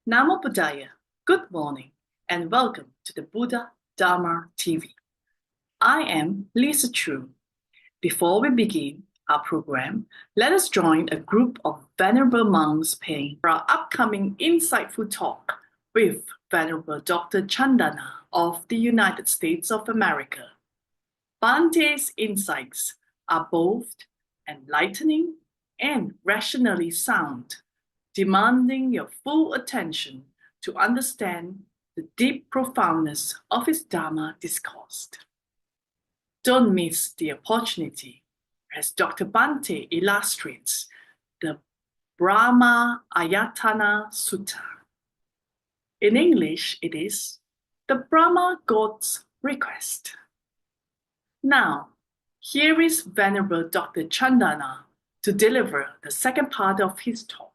Namo Buddhaya, good morning, and welcome to the Buddha Dhamma TV. I am Lisa Chu. Before we begin our program, let us join a group of Venerable monks praying for our upcoming insightful talk with Venerable Dr. Chandana of the United States of America. Bante's insights are both enlightening and rationally sound, demanding your full attention to understand the deep profoundness of his Dhamma discourse. Don't miss the opportunity as Dr. Bante illustrates the Brahma Ayatana Sutta. In English, it is the Brahma God's Request. Now, here is Venerable Dr. Chandana to deliver the second part of his talk.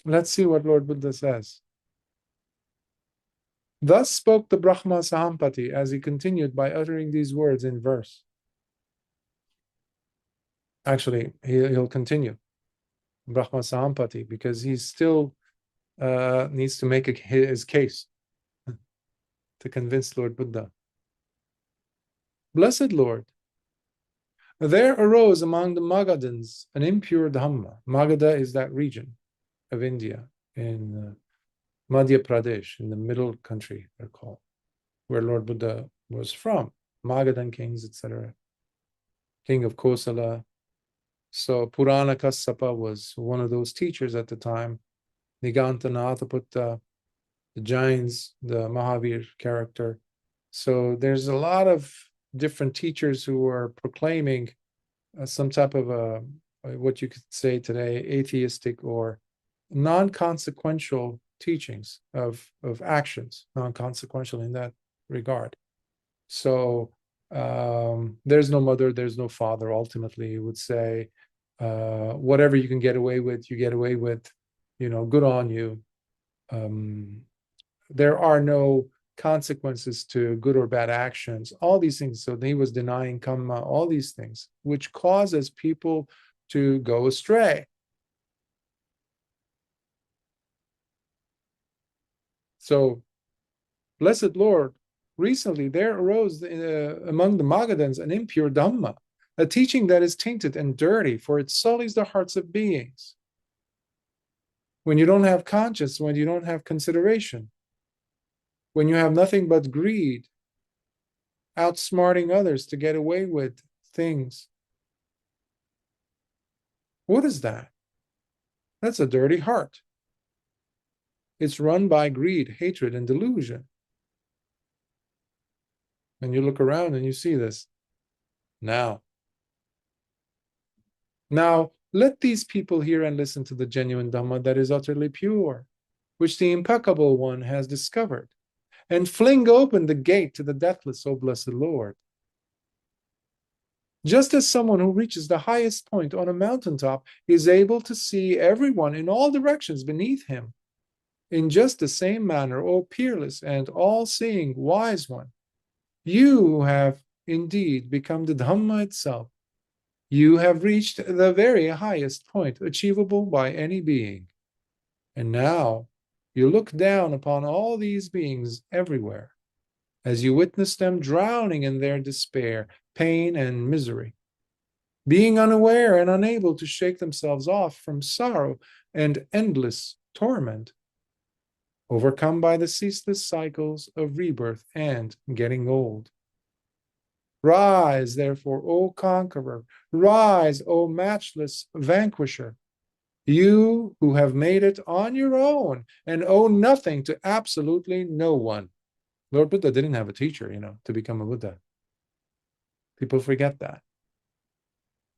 Let's see what Lord Buddha says. Thus spoke the Brahma Sahampati as he continued by uttering these words in verse. Actually, he'll continue, Brahma Sahampati, because he still needs to make his case to convince Lord Buddha. Blessed Lord, there arose among the Magadhans an impure Dhamma. Magadha is that region of India in Madhya Pradesh, in the middle country, they're called, where Lord Buddha was from. Magadhan kings, etc. King of Kosala. So Purana Kassapa was one of those teachers at the time. Niganta Nataputta, the Jains, the Mahavir character. So there's a lot of different teachers who are proclaiming some type of what you could say today, atheistic or non-consequential teachings of actions, non-consequential in that regard. So there's no mother, there's no father. Ultimately, you would say, whatever you can get away with, you get away with, good on you. There are no consequences to good or bad actions, all these things. So he was denying karma, all these things, which causes people to go astray. So, blessed Lord, recently there arose among the Magadhans an impure Dhamma, a teaching that is tainted and dirty, for it sullies the hearts of beings. When you don't have conscience, when you don't have consideration, when you have nothing but greed, outsmarting others to get away with things. What is that? That's a dirty heart. It's run by greed, hatred, and delusion. And you look around and you see this. Now, let these people hear and listen to the genuine Dhamma that is utterly pure, which the impeccable one has discovered, and fling open the gate to the deathless, O blessed Lord. Just as someone who reaches the highest point on a mountaintop is able to see everyone in all directions beneath him, in just the same manner, O peerless and all-seeing wise one, you have indeed become the Dhamma itself. You have reached the very highest point achievable by any being. And now you look down upon all these beings everywhere, as you witness them drowning in their despair, pain, and misery, being unaware and unable to shake themselves off from sorrow and endless torment, overcome by the ceaseless cycles of rebirth and getting old. Rise, therefore, O conqueror, rise, O matchless vanquisher, you who have made it on your own and owe nothing to absolutely no one. Lord Buddha didn't have a teacher, to become a Buddha. People forget that.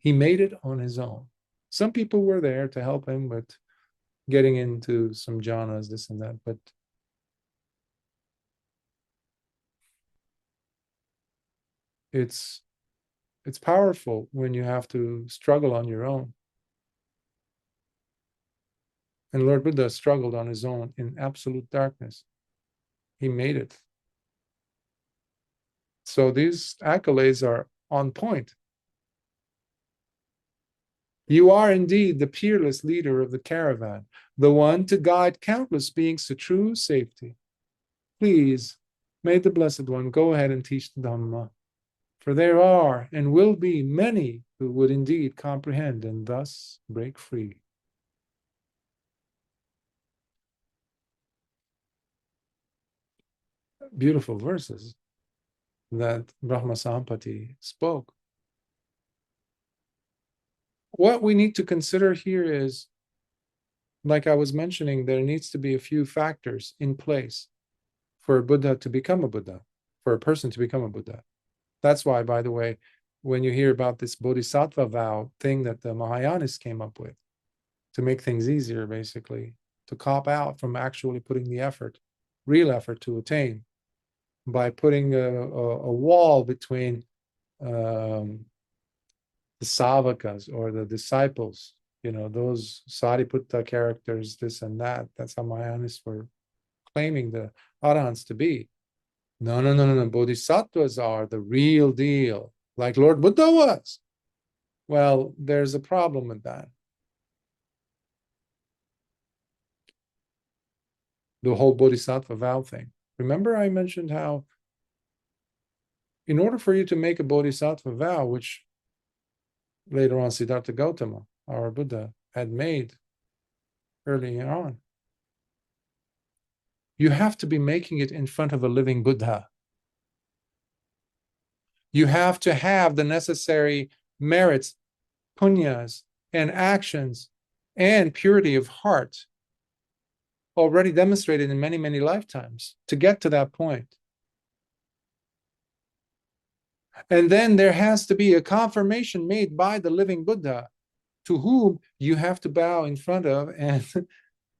He made it on his own. Some people were there to help him with getting into some jhanas, this and that, but it's powerful when you have to struggle on your own. And Lord Buddha struggled on his own in absolute darkness. He made it. So these accolades are on point. You are indeed the peerless leader of the caravan, the one to guide countless beings to true safety. Please, may the Blessed One go ahead and teach the Dhamma, for there are and will be many who would indeed comprehend and thus break free. Beautiful verses that Brahma Sampati spoke. What we need to consider here is, like I was mentioning, there needs to be a few factors in place for a Buddha to become a Buddha, for a person to become a Buddha. That's why, by the way, when you hear about this Bodhisattva vow thing that the Mahayanis came up with to make things easier, basically, to cop out from actually putting the effort, real effort to attain, by putting a wall between the Savakas or the disciples, those Sariputta characters, this and that. That's how Mahayanis were claiming the Arahants to be. No. Bodhisattvas are the real deal, like Lord Buddha was. Well, there's a problem with that. The whole Bodhisattva vow thing. Remember I mentioned how in order for you to make a Bodhisattva vow, which later on Siddhartha Gautama, our Buddha, had made early on, you have to be making it in front of a living Buddha. You have to have the necessary merits, punyas, and actions, and purity of heart already demonstrated in many, many lifetimes to get to that point. And then there has to be a confirmation made by the living Buddha to whom you have to bow in front of and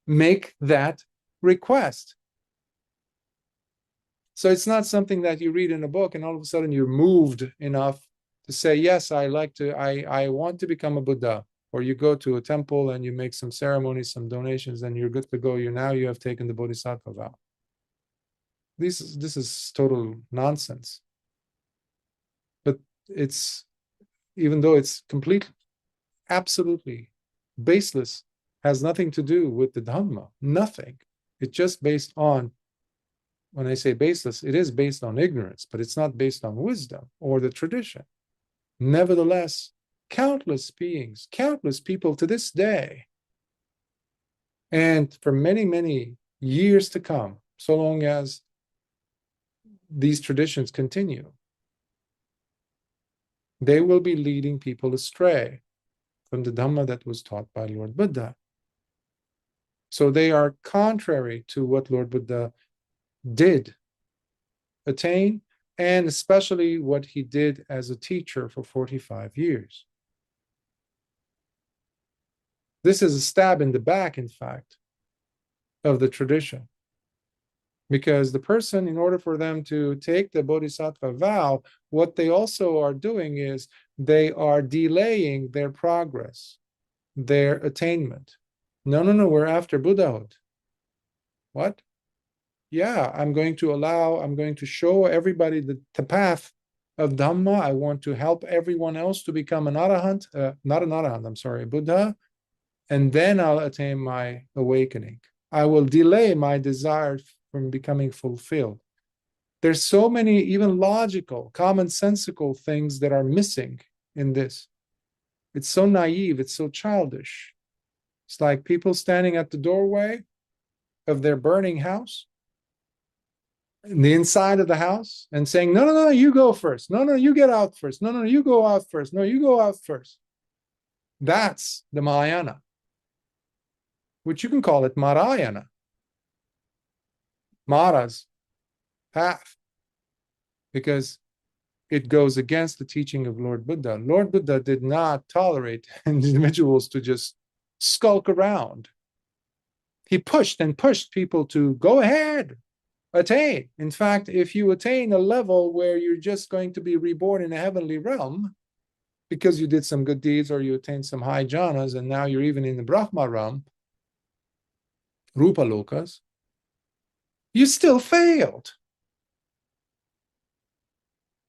make that request. So it's not something that you read in a book and all of a sudden you're moved enough to say, yes, I want to become a Buddha. Or you go to a temple and you make some ceremonies, some donations, and you're good to go. You have taken the Bodhisattva vow. This is total nonsense. But even though it's completely, absolutely baseless, has nothing to do with the Dhamma, nothing. It's just based on, when I say baseless, it is based on ignorance, but it's not based on wisdom or the tradition. Nevertheless, countless beings, countless people to this day, and for many, many years to come, so long as these traditions continue, they will be leading people astray from the Dhamma that was taught by Lord Buddha. So they are contrary to what Lord Buddha did attain, and especially what he did as a teacher for 45 years. This is a stab in the back, in fact, of the tradition. Because the person, in order for them to take the Bodhisattva vow, what they also are doing is they are delaying their progress, their attainment. No, we're after Buddhahood. What? Yeah, I'm going to show everybody the path of Dhamma. I want to help everyone else to become an Arahant, not an Arahant, I'm sorry, a Buddha. And then I'll attain my awakening. I will delay my desire from becoming fulfilled. There's so many even logical, commonsensical things that are missing in this. It's so naive, it's so childish. It's like people standing at the doorway of their burning house, in the inside of the house, and saying, no, you go first. No, you get out first. No, you go out first. No, you go out first. That's the Mahayana, which you can call it Marayana, Mara's path, because it goes against the teaching of Lord Buddha. Lord Buddha did not tolerate individuals to just skulk around. He pushed and pushed people to go ahead, attain. In fact, if you attain a level where you're just going to be reborn in a heavenly realm because you did some good deeds or you attained some high jhanas and now you're even in the Brahma realm, Rupa Lokas, you still failed.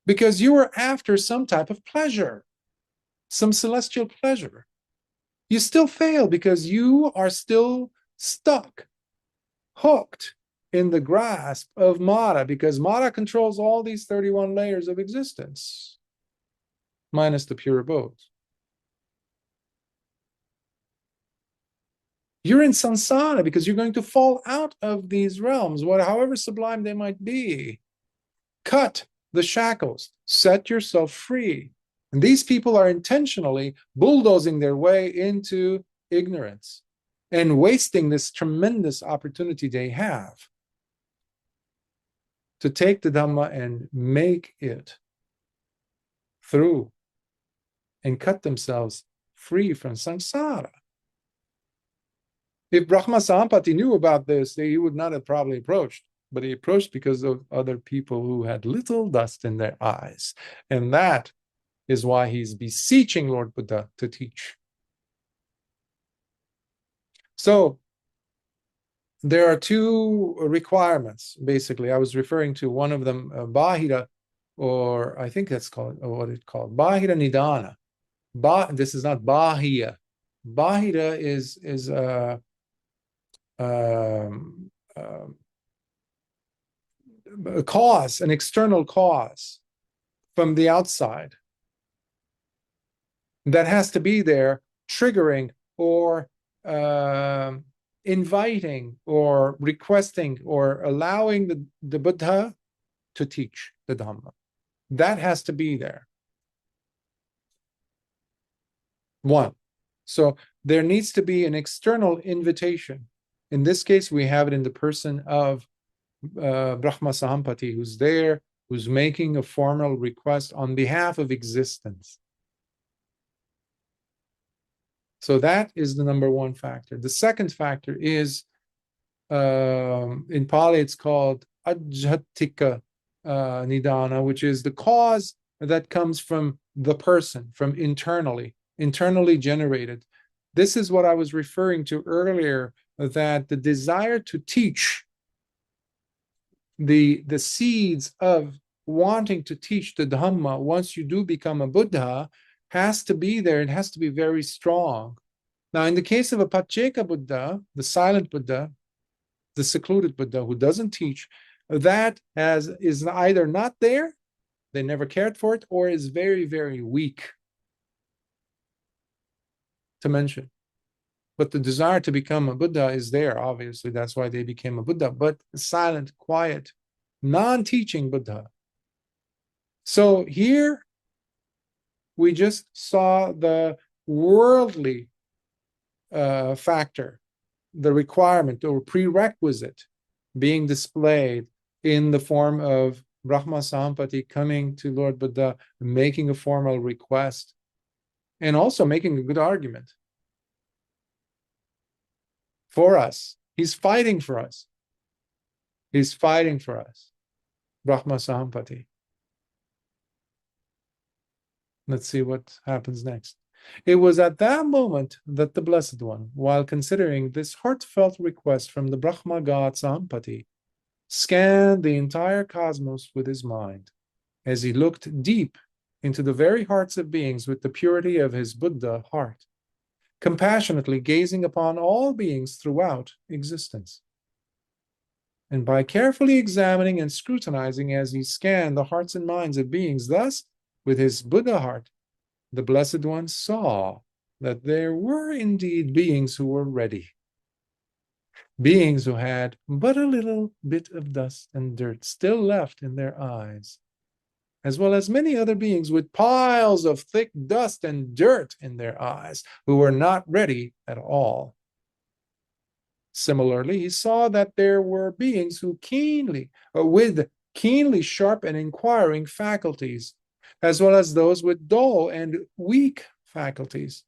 Because you were after some type of pleasure, some celestial pleasure. You still fail because you are still stuck, hooked in the grasp of Mara, because Mara controls all these 31 layers of existence, minus the pure abode. You're in samsara because you're going to fall out of these realms, however sublime they might be. Cut the shackles, set yourself free. And these people are intentionally bulldozing their way into ignorance and wasting this tremendous opportunity they have to take the Dhamma and make it through and cut themselves free from samsara. If Brahma Sampati knew about this, he would not have probably approached, but he approached because of other people who had little dust in their eyes. And that is why he's beseeching Lord Buddha to teach. So there are two requirements, basically. I was referring to one of them, Bahira, or I think that's called, or what it's called, Bahira Nidana. This is not Bahira. Bahira is a cause, an external cause from the outside that has to be there, triggering or inviting or requesting or allowing the Buddha to teach the Dhamma. That has to be there. One. So there needs to be an external invitation. In this case, we have it in the person of Brahma Sahampati, who's there, who's making a formal request on behalf of existence. So that is the number one factor. The second factor is, in Pali, it's called Ajhatika Nidana, which is the cause that comes from the person, from internally generated. This is what I was referring to earlier, that the desire to teach, the seeds of wanting to teach the Dhamma once you do become a Buddha has to be there. It has to be very strong. Now, in the case of a Pacceka Buddha, the silent Buddha, the secluded Buddha who doesn't teach, that is either not there, they never cared for it, or is very, very weak to mention. But the desire to become a Buddha is there, obviously. That's why they became a Buddha, but silent, quiet, non-teaching Buddha. So here we just saw the worldly factor, the requirement or prerequisite being displayed in the form of Brahma Sampati coming to Lord Buddha, making a formal request, and also making a good argument for us. He's fighting for us. He's fighting for us. Brahma Sahampati. Let's see what happens next. It was at that moment that the Blessed One, while considering this heartfelt request from the Brahma God Sahampati, scanned the entire cosmos with his mind, as he looked deep into the very hearts of beings with the purity of his Buddha heart, compassionately gazing upon all beings throughout existence. And by carefully examining and scrutinizing as he scanned the hearts and minds of beings, thus, with his Buddha heart, the Blessed One saw that there were indeed beings who were ready, beings who had but a little bit of dust and dirt still left in their eyes, as well as many other beings with piles of thick dust and dirt in their eyes, who were not ready at all. Similarly, he saw that there were beings who with keenly sharp and inquiring faculties, as well as those with dull and weak faculties.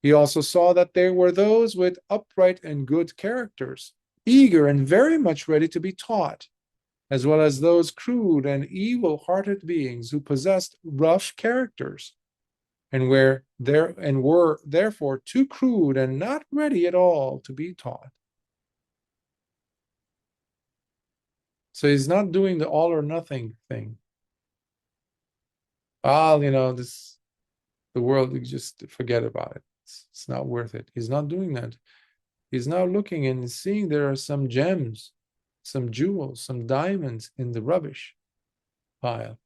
He also saw that there were those with upright and good characters, eager and very much ready to be taught, as well as those crude and evil-hearted beings who possessed rough characters and were therefore too crude and not ready at all to be taught. So he's not doing the all or nothing thing. The world, you just forget about it. It's not worth it. He's not doing that. He's now looking and seeing there are some gems, some jewels, some diamonds in the rubbish pile.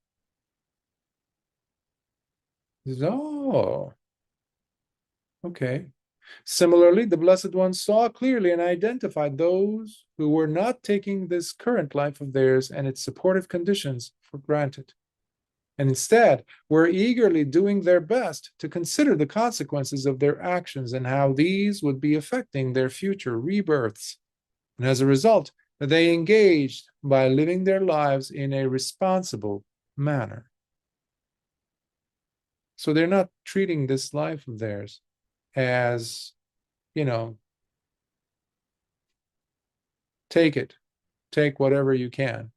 He says, oh, okay. Similarly, the Blessed One saw clearly and identified those who were not taking this current life of theirs and its supportive conditions for granted, and instead were eagerly doing their best to consider the consequences of their actions and how these would be affecting their future rebirths. And as a result, they engaged by living their lives in a responsible manner. So they're not treating this life of theirs as, take whatever you can,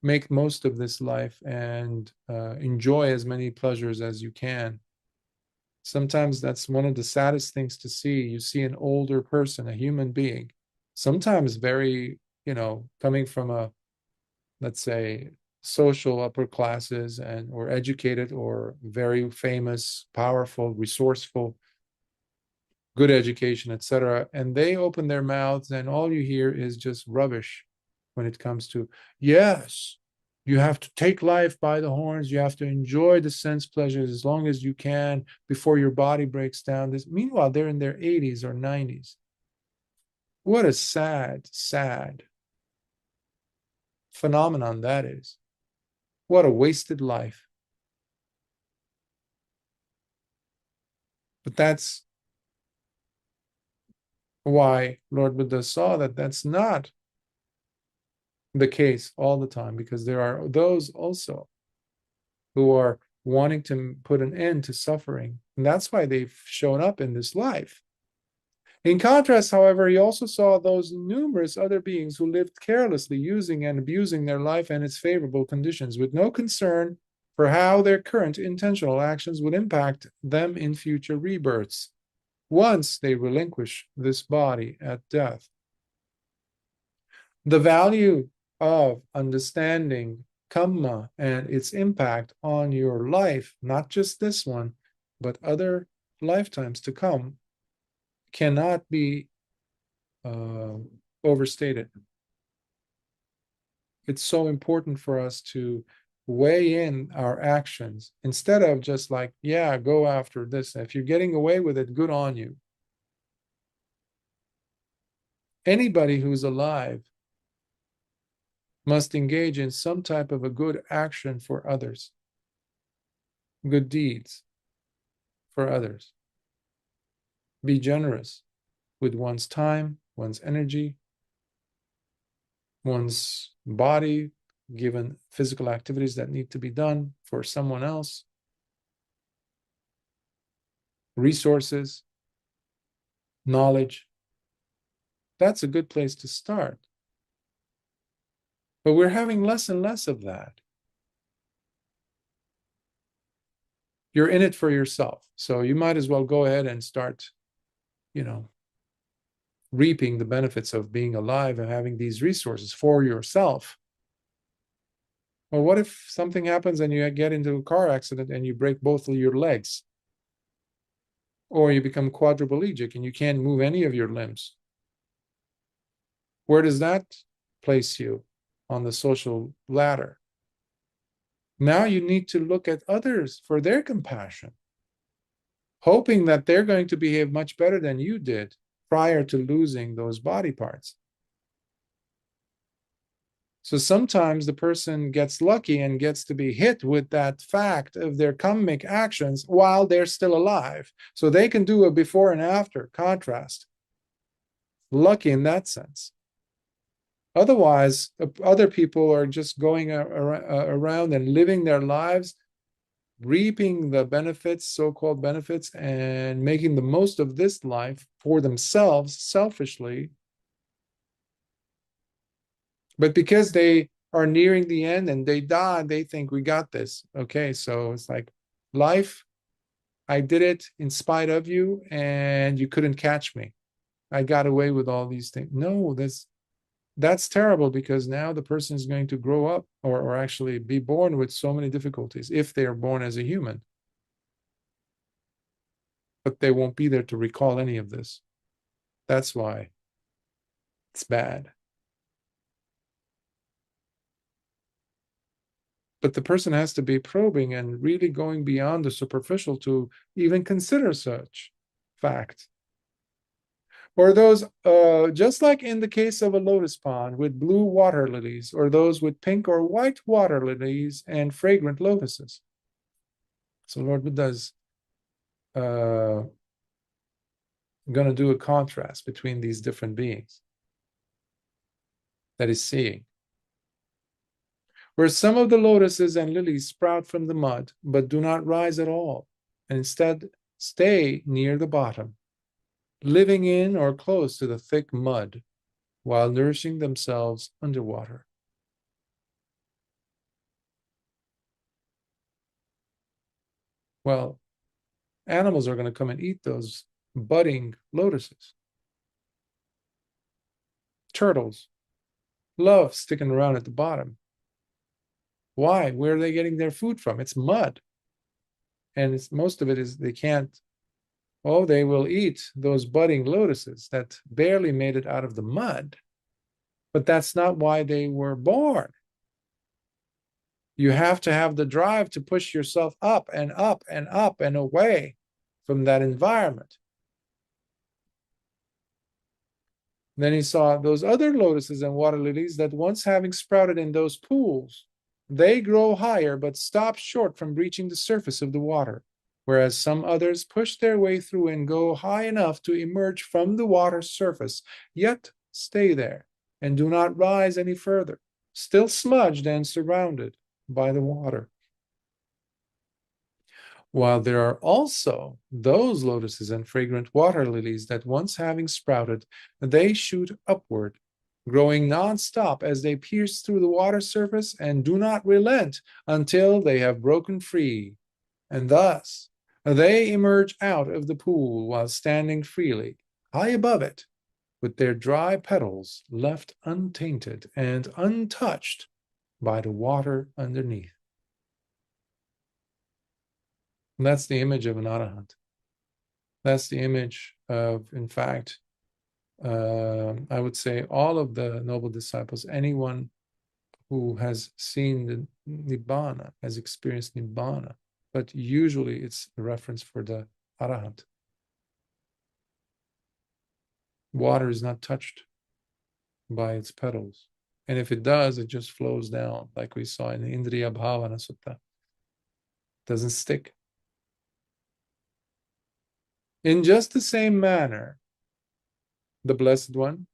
make most of this life and enjoy as many pleasures as you can. Sometimes that's one of the saddest things to see. You see an older person, a human being, sometimes very, coming from a, let's say, social upper classes or educated or very famous, powerful, resourceful, good education, etc. And they open their mouths and all you hear is just rubbish when it comes to, yes, you have to take life by the horns, you have to enjoy the sense pleasures as long as you can before your body breaks down. Meanwhile, they're in their 80s or 90s. What a sad, sad phenomenon that is. What a wasted life. But that's why Lord Buddha saw that that's not the case all the time, because there are those also who are wanting to put an end to suffering. And that's why they've shown up in this life. In contrast, however, he also saw those numerous other beings who lived carelessly, using and abusing their life and its favorable conditions, with no concern for how their current intentional actions would impact them in future rebirths, once they relinquish this body at death. The value of understanding Dhamma and its impact on your life, not just this one, but other lifetimes to come, cannot be overstated. It's so important for us to weigh in our actions instead of just like, yeah, go after this. If you're getting away with it, good on you. Anybody who's alive must engage in some type of a good action for others, good deeds for others. Be generous with one's time, one's energy, one's body, given physical activities that need to be done for someone else, resources, knowledge. That's a good place to start. But we're having less and less of that. You're in it for yourself. So you might as well go ahead and start, reaping the benefits of being alive and having these resources for yourself. Well, what if something happens and you get into a car accident and you break both of your legs? Or you become quadriplegic and you can't move any of your limbs? Where does that place you on the social ladder? Now you need to look at others for their compassion, hoping that they're going to behave much better than you did prior to losing those body parts. So sometimes the person gets lucky and gets to be hit with that fact of their karmic actions while they're still alive. So they can do a before and after contrast. Lucky in that sense. Otherwise, other people are just going around and living their lives, reaping the benefits, so-called benefits, and making the most of this life for themselves selfishly. But because they are nearing the end and they die, they think we got this. Okay, so it's like, life, I did it in spite of you and you couldn't catch me. I got away with all these things. No, that's terrible, because now the person is going to grow up or actually be born with so many difficulties if they are born as a human. but they won't be there to recall any of this. That's why it's bad. But the person has to be probing and really going beyond the superficial to even consider such fact. Or those, just like in the case of a lotus pond with blue water lilies, or those with pink or white water lilies and fragrant lotuses. So Lord Buddha is going to do a contrast between these different beings that he's seeing. Where some of the lotuses and lilies sprout from the mud, but do not rise at all, and instead stay near the bottom, living in or close to the thick mud, while nourishing themselves underwater. Well, animals are going to come and eat those budding lotuses. Turtles love sticking around at the bottom. Why? Where are they getting their food from? It's mud. And most of it is they can't, they will eat those budding lotuses that barely made it out of the mud. But that's not why they were born. You have to have the drive to push yourself up and up and up and away from that environment. Then he saw those other lotuses and water lilies that once having sprouted in those pools, they grow higher but stop short from reaching the surface of the water, whereas some others push their way through and go high enough to emerge from the water's surface, yet stay there and do not rise any further, still smudged and surrounded by the water. While there are also those lotuses and fragrant water lilies that once having sprouted, they shoot upward, growing non-stop as they pierce through the water surface and do not relent until they have broken free. And thus, they emerge out of the pool while standing freely, high above it, with their dry petals left untainted and untouched by the water underneath. And that's the image of an arahant. That's the image of, in fact, I would say all of the noble disciples, anyone who has seen the Nibbana, has experienced Nibbana, but usually it's a reference for the arahant. Water is not touched by its petals. And if it does, it just flows down, like we saw in the Indriya Bhavana Sutta. It doesn't stick. In just the same manner, the Blessed One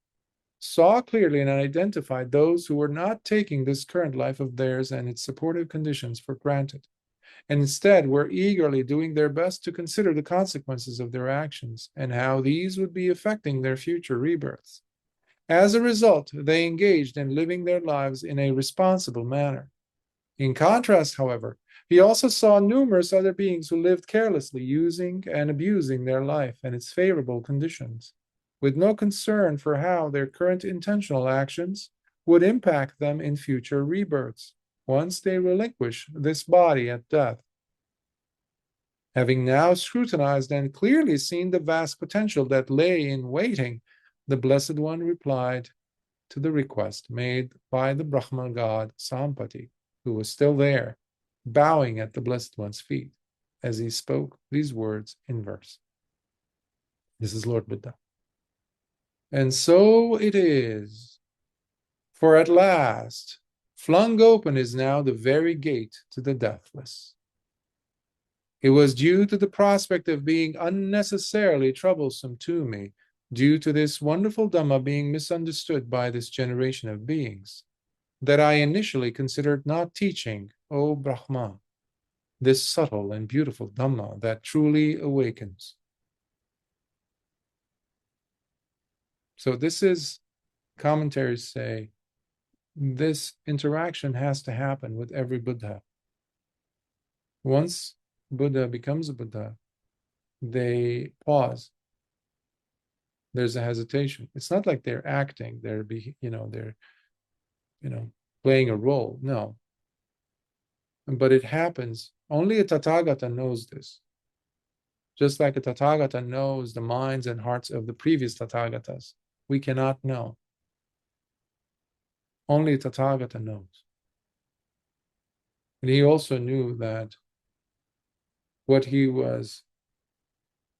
saw clearly and identified those who were not taking this current life of theirs and its supportive conditions for granted, and instead were eagerly doing their best to consider the consequences of their actions and how these would be affecting their future rebirths. As a result, they engaged in living their lives in a responsible manner. In contrast, however, he also saw numerous other beings who lived carelessly, using and abusing their life and its favorable conditions, with no concern for how their current intentional actions would impact them in future rebirths, once they relinquish this body at death. Having now scrutinized and clearly seen the vast potential that lay in waiting, the Blessed One replied to the request made by the Brahma god Sampati, who was still there, bowing at the Blessed One's feet, as he spoke these words in verse. This is Lord Buddha. And so it is, for at last, flung open is now the very gate to the deathless. It was due to the prospect of being unnecessarily troublesome to me, due to this wonderful Dhamma being misunderstood by this generation of beings, that I initially considered not teaching, O Brahma, this subtle and beautiful Dhamma that truly awakens. So this is, commentaries say, this interaction has to happen with every Buddha. Once Buddha becomes a Buddha, they pause. There's a hesitation. It's not like they're acting, they're playing a role. No. But it happens. Only a Tathagata knows this. Just like a Tathagata knows the minds and hearts of the previous Tathagatas, we cannot know. Only Tathagata knows. And he also knew that what he was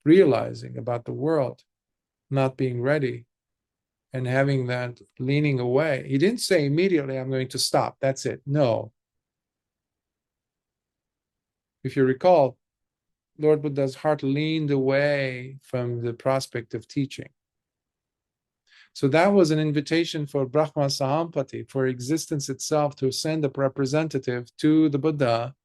realizing about the world not being ready and having that leaning away, he didn't say immediately, I'm going to stop, that's it. No. If you recall, Lord Buddha's heart leaned away from the prospect of teaching. So that was an invitation for Brahma Sahampati, for existence itself, to send a representative to the Buddha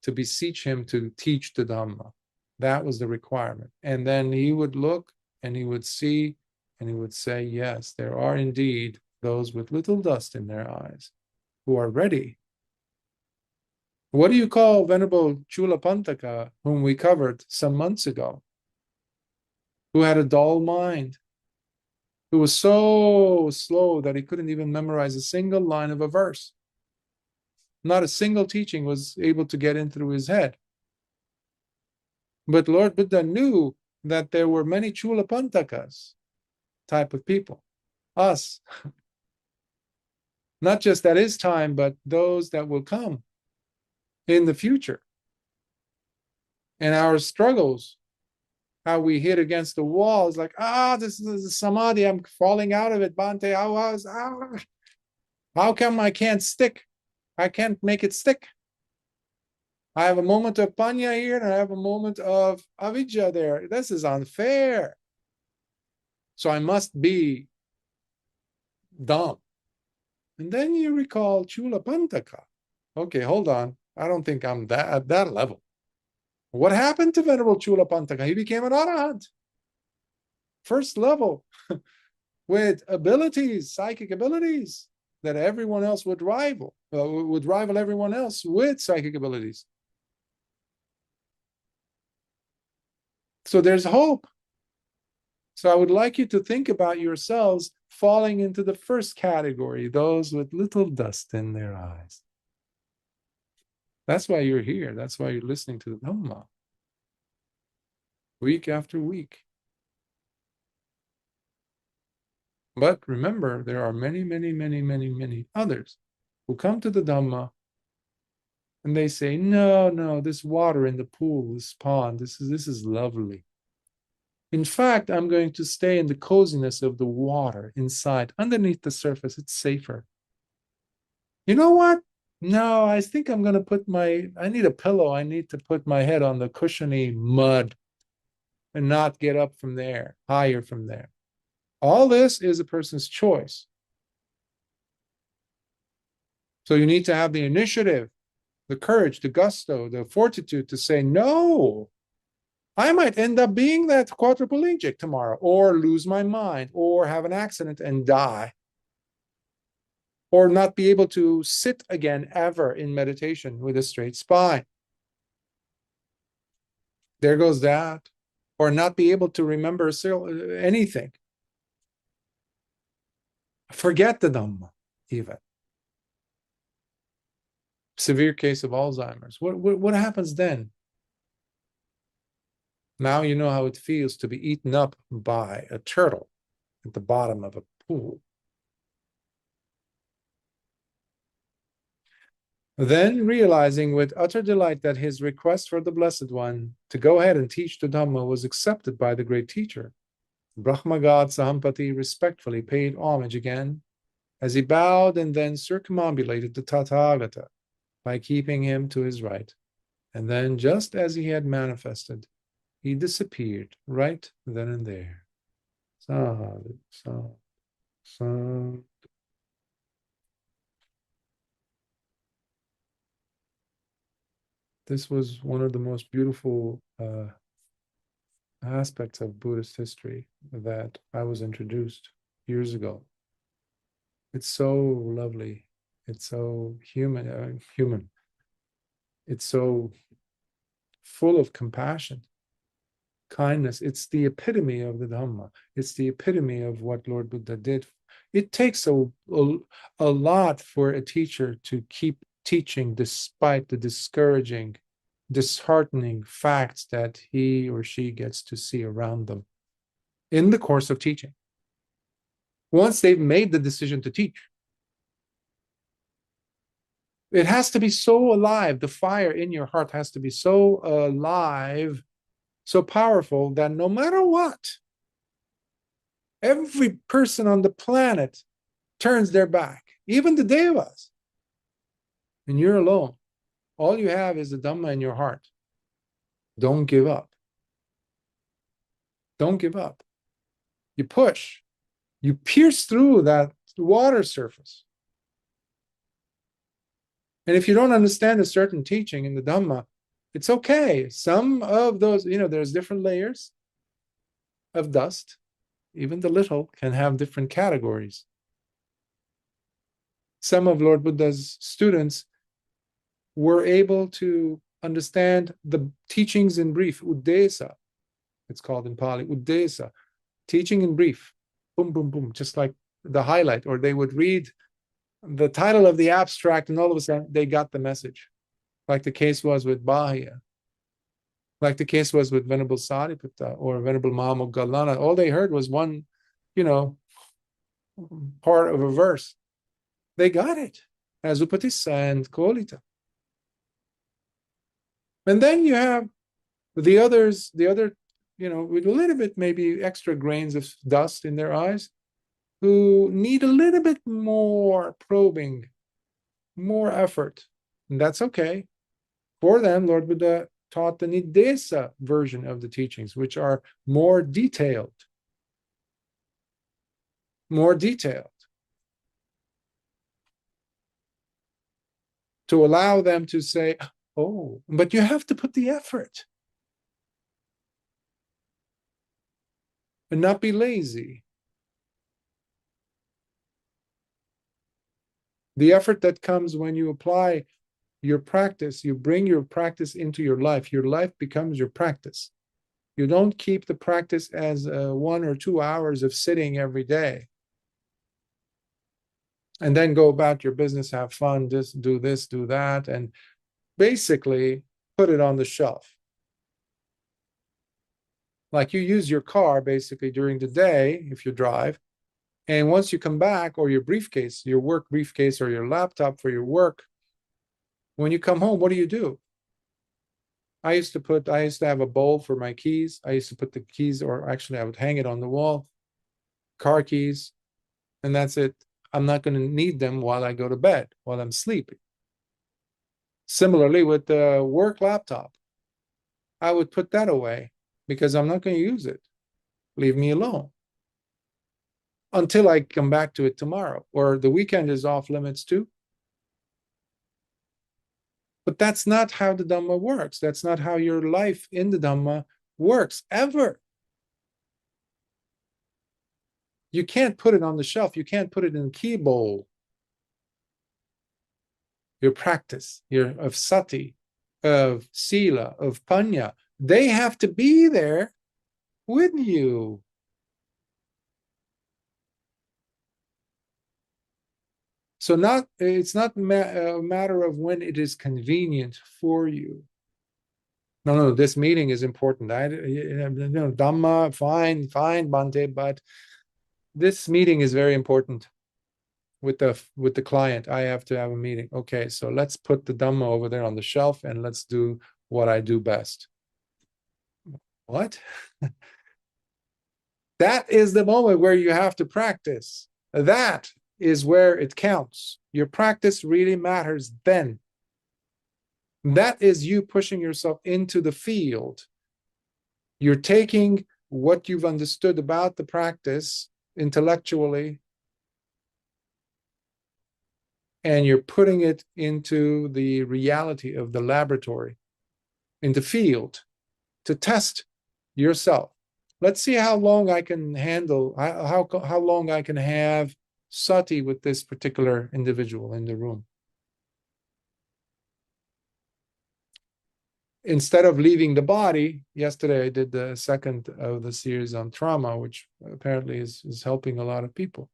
to beseech him to teach the Dhamma. That was the requirement. And then he would look and he would see and he would say, yes, there are indeed those with little dust in their eyes who are ready. What do you call Venerable Chulapantaka, whom we covered some months ago, who had a dull mind, who was so slow that he couldn't even memorize a single line of a verse? Not a single teaching was able to get in through his head. But Lord Buddha knew that there were many Chulapantakas type of people, us. Not just at his time, but those that will come in the future. And our struggles, how we hit against the wall, is like, this is a samadhi, I'm falling out of it, Bhante. How come I can't stick? I can't make it stick. I have a moment of panya here, and I have a moment of avidya there. This is unfair. So I must be dumb. And then you recall Chulapantaka. Okay, hold on. I don't think I'm at that level. What happened to Venerable Chulapantaka? He became an arahant. First level, with abilities, psychic abilities, that everyone else would rival everyone else with psychic abilities. So there's hope. So I would like you to think about yourselves falling into the first category, those with little dust in their eyes. That's why you're here. That's why you're listening to the Dhamma. Week after week. But remember, there are many, many, many, many, many others who come to the Dhamma and they say, no, this water in the pool, this pond, this is lovely. In fact, I'm going to stay in the coziness of the water inside. Underneath the surface, it's safer. You know what? No, I think I'm going to I need a pillow. I need to put my head on the cushiony mud and not get up from there, higher from there. All this is a person's choice. So you need to have the initiative, the courage, the gusto, the fortitude to say, no, I might end up being that quadriplegic tomorrow, or lose my mind, or have an accident and die, or not be able to sit again ever in meditation with a straight spine. There goes that. Or not be able to remember anything. Forget the Dhamma, even. Severe case of Alzheimer's. What happens then? Now you know how it feels to be eaten up by a turtle at the bottom of a pool. Then realizing with utter delight that his request for the Blessed One to go ahead and teach the Dhamma was accepted by the great teacher, Brahma God Sahampati respectfully paid homage again as he bowed and then circumambulated the Tathagata by keeping him to his right. And then, just as he had manifested, he disappeared right then and there. Sadhu, sadhu, sadhu. This was one of the most beautiful aspects of Buddhist history that I was introduced years ago. It's so lovely. It's so human. It's so full of compassion, kindness. It's the epitome of the Dhamma. It's the epitome of what Lord Buddha did. It takes a lot for a teacher to keep teaching despite the discouraging disheartening facts that he or she gets to see around them in the course of teaching. Once they've made the decision to teach, it has to be so alive. The fire in your heart has to be so alive, so powerful, that no matter what, every person on the planet turns their back, even the devas, and you're alone. All you have is the Dhamma in your heart. Don't give up. Don't give up. You push. You pierce through that water surface. And if you don't understand a certain teaching in the Dhamma, it's okay. Some of those, there's different layers of dust. Even the little can have different categories. Some of Lord Buddha's students were able to understand the teachings in brief, uddesa. It's called in Pali, uddesa, teaching in brief, boom, boom, boom, just like the highlight. Or they would read the title of the abstract and all of a sudden they got the message, like the case was with Bahia, like the case was with Venerable Sariputta or Venerable Mahamoggallana. All they heard was one, part of a verse. They got it as Upatissa and Kolita. And then you have the other, with a little bit maybe extra grains of dust in their eyes, who need a little bit more probing, more effort. And that's okay. For them, Lord Buddha taught the Nidesa version of the teachings, which are more detailed. More detailed. To allow them to say, oh, but you have to put the effort. And not be lazy. The effort that comes when you apply your practice, you bring your practice into your life becomes your practice. You don't keep the practice as 1 or 2 hours of sitting every day. And then go about your business, have fun, just do this, do that, and basically put it on the shelf. Like you use your car basically during the day if you drive, and once you come back, or your briefcase, your work briefcase, or your laptop for your work, when you come home, what do? I used to have a bowl for my keys. I used to put the keys, or actually I would hang it on the wall, car keys, and that's it. I'm not going to need them while I go to bed, while I'm sleeping. Similarly with the work laptop, I would put that away because I'm not going to use it. Leave me alone until I come back to it tomorrow, or the weekend is off limits too. But that's not how the Dhamma works. That's not how your life in the Dhamma works, ever. You can't put it on the shelf. You can't put it in a key bowl. Your practice, of sati, of sila, of panya, they have to be there with you. So it's not a matter of when it is convenient for you. No, this meeting is important. Dhamma, fine, Bhante, but this meeting is very important with the client. I have to have a meeting. Okay, so let's put the Dhamma over there on the shelf and let's do what I do best. What? That is the moment where you have to practice. That is where it counts. Your practice really matters then. That is you pushing yourself into the field. You're taking what you've understood about the practice intellectually, and you're putting it into the reality of the laboratory, in the field, to test yourself. Let's see how long I can handle, how long I can have sati with this particular individual in the room. Instead of leaving the body, yesterday I did the second of the series on trauma, which apparently is helping a lot of people.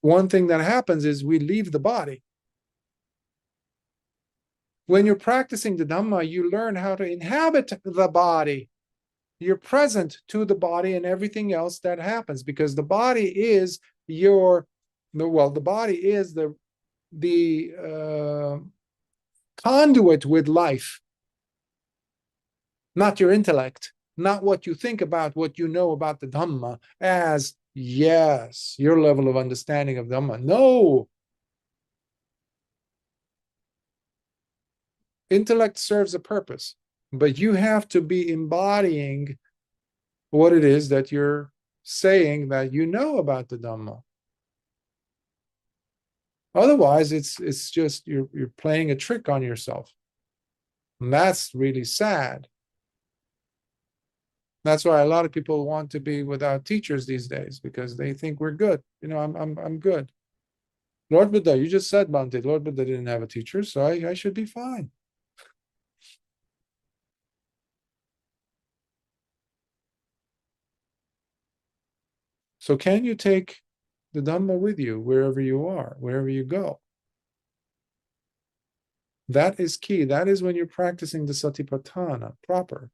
One thing that happens is we leave the body. When you're practicing the Dhamma, you learn how to inhabit the body. You're present to the body and everything else that happens, because the body is the body is the conduit with life, not your intellect, not what you think about, what you know about the Dhamma as, yes, your level of understanding of Dhamma. No. Intellect serves a purpose, but you have to be embodying what it is that you're saying that you know about the Dhamma. Otherwise, it's just you're playing a trick on yourself. And that's really sad. That's why a lot of people want to be without teachers these days, because they think we're good. You know, I'm good. Lord Buddha, you just said, Bhante, Lord Buddha didn't have a teacher, so I should be fine. So can you take the Dhamma with you wherever you are, wherever you go? That is key. That is when you're practicing the Satipatthana proper.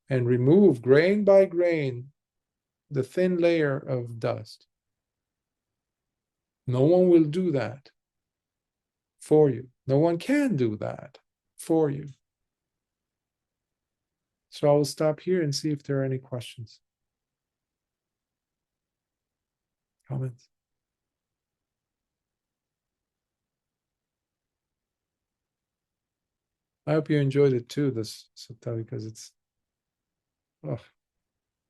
And remove grain by grain the thin layer of dust. No one will do that for you. No one can do that for you. So I will stop here and see if there are any questions. Comments? I hope you enjoyed it too, this sutta, because it's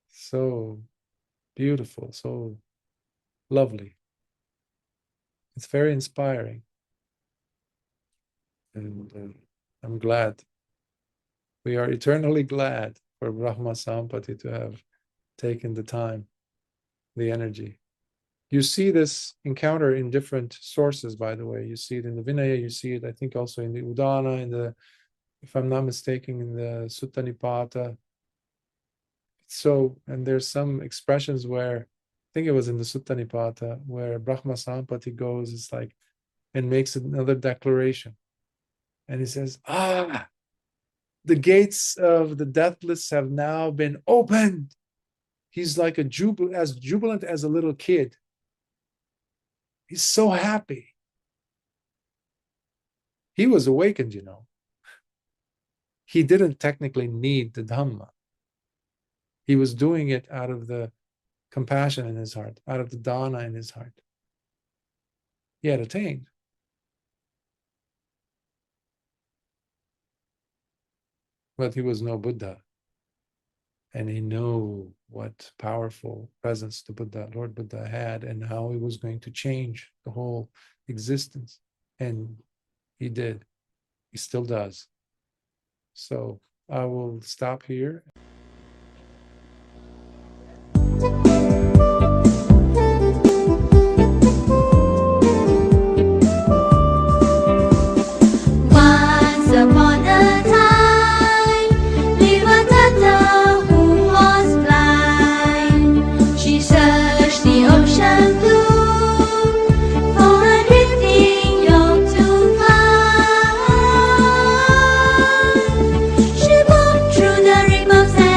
so beautiful, so lovely. It's very inspiring. And I'm glad. We are eternally glad for Brahma Sampati to have taken the time, the energy. You see this encounter in different sources, by the way. You see it in the Vinaya, you see it, I think, also in the Udana, in the, if I'm not mistaken, in the Sutta Nipata. So, and there's some expressions where, I think it was in the Sutta Nipata, where Brahma Sampati goes, it's like, and makes another declaration. And he says, the gates of the deathless have now been opened. He's like as jubilant as a little kid. He's so happy. He was awakened, you know. He didn't technically need the Dhamma. He was doing it out of the compassion in his heart, out of the dana in his heart. He had attained. But he was no Buddha. And he knew what powerful presence the Buddha, Lord Buddha had, and how he was going to change the whole existence. And he did. He still does. So I will stop here. She walked through the rainbow.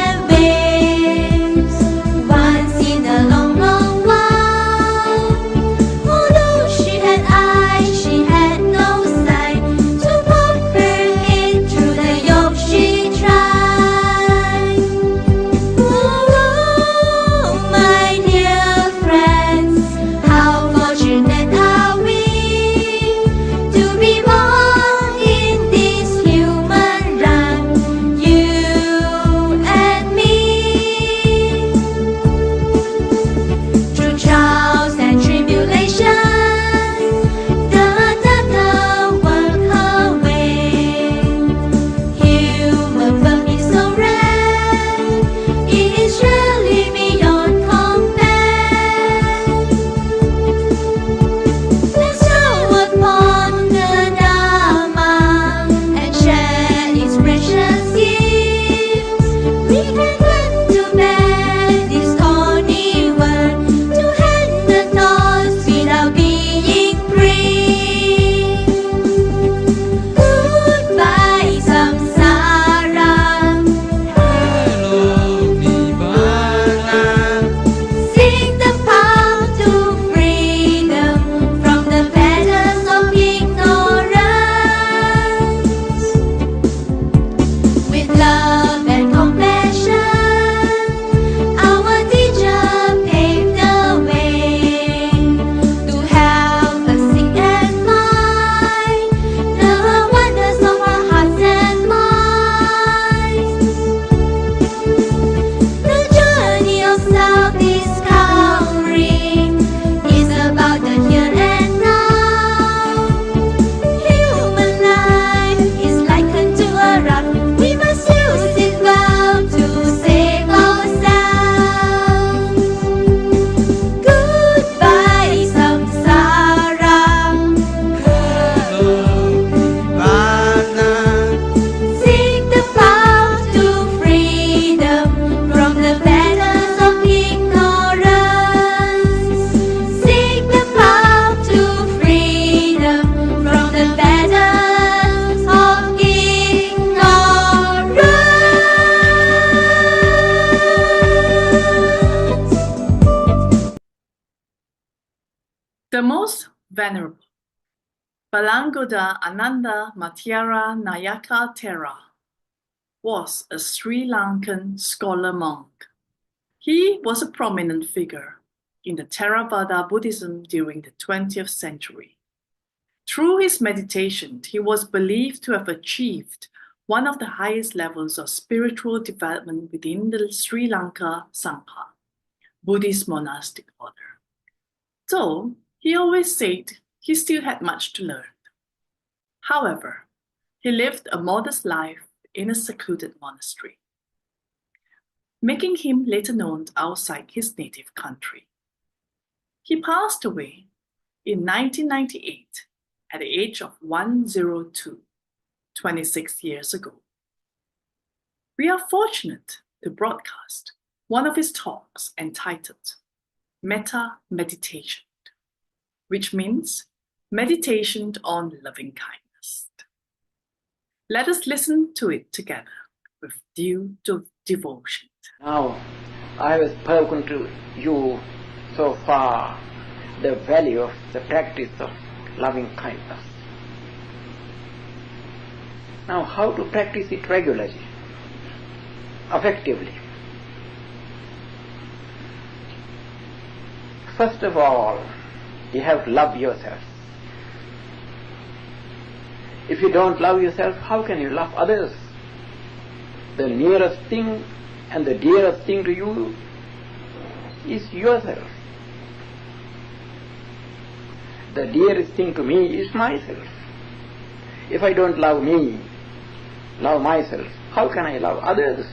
Venerable Balangoda Ananda Maithriya Nayaka Thero was a Sri Lankan scholar monk. He was a prominent figure in the Theravada Buddhism during the 20th century. Through his meditation, he was believed to have achieved one of the highest levels of spiritual development within the Sri Lanka Sangha, Buddhist monastic order. So, he always said he still had much to learn. However, he lived a modest life in a secluded monastery, making him later known outside his native country. He passed away in 1998 at the age of 102, 26 years ago. We are fortunate to broadcast one of his talks entitled Metta Meditation, which means meditation on loving kindness. Let us listen to it together with due devotion. Now, I have spoken to you so far the value of the practice of loving kindness. Now, how to practice it regularly, effectively? First of all, you have to love yourself. If you don't love yourself, how can you love others? The nearest thing and the dearest thing to you is yourself. The dearest thing to me is myself. If I don't love me, love myself, how can I love others?